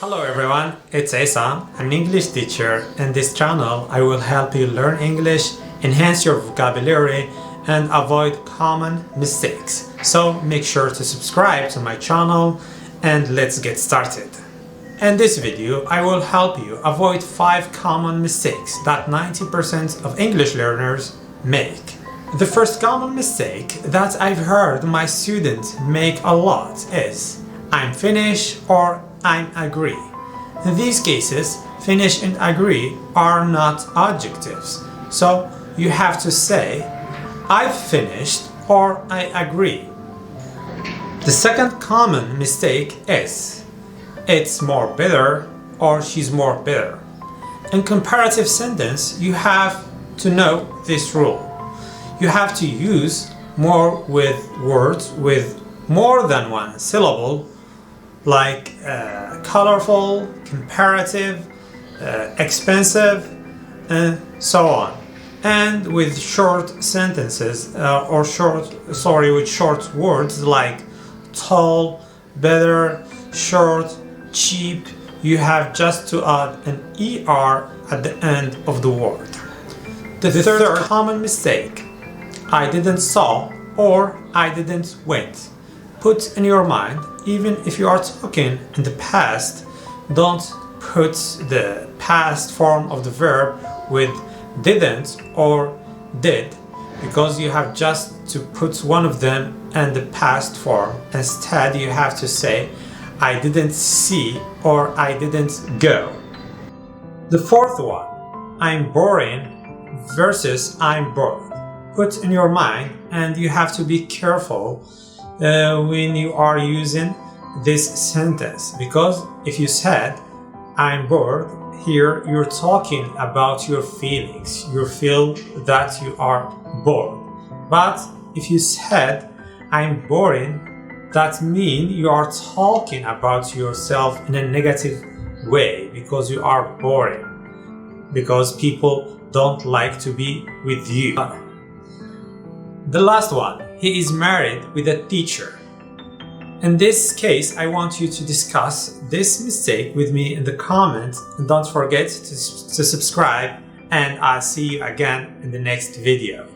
Hello everyone, it's Asa, an English teacher. In this channel, I will help you learn English, enhance your vocabulary, and avoid common mistakes. So make sure to subscribe to my channel and let's get started. In this video, I will help you avoid 5 common mistakes that 90% of English learners make. The first common mistake that I've heard my students make a lot is I'm finish or I'm agree. In these cases, finish and agree are not adjectives. So you have to say I've finished or I agree. The second common mistake is it's more better or she's more better. In comparative sentence, you have to know this rule. You have to use more with words with more than one syllable, like colorful, comparative, expensive, and so on. And with short sentences with short words like tall, better, short, cheap, you have just to add an ER at the end of the word. The third common mistake, I didn't saw or I didn't went. Put in your mind, even if you are talking in the past, don't put the past form of the verb with didn't or did, because you have just to put one of them in the past form. Instead, you have to say I didn't see or I didn't go. The fourth one, I'm boring versus I'm bored. Put in your mind, and you have to be careful when you are using this sentence, because if you said I'm bored, here you're talking about your feelings. You feel that you are bored. But if you said I'm boring, that means you are talking about yourself in a negative way, because you are boring, because people don't like to be with you. The last one, he is married with a teacher. In this case, I want you to discuss this mistake with me in the comments, and don't forget to subscribe, and I'll see you again in the next video.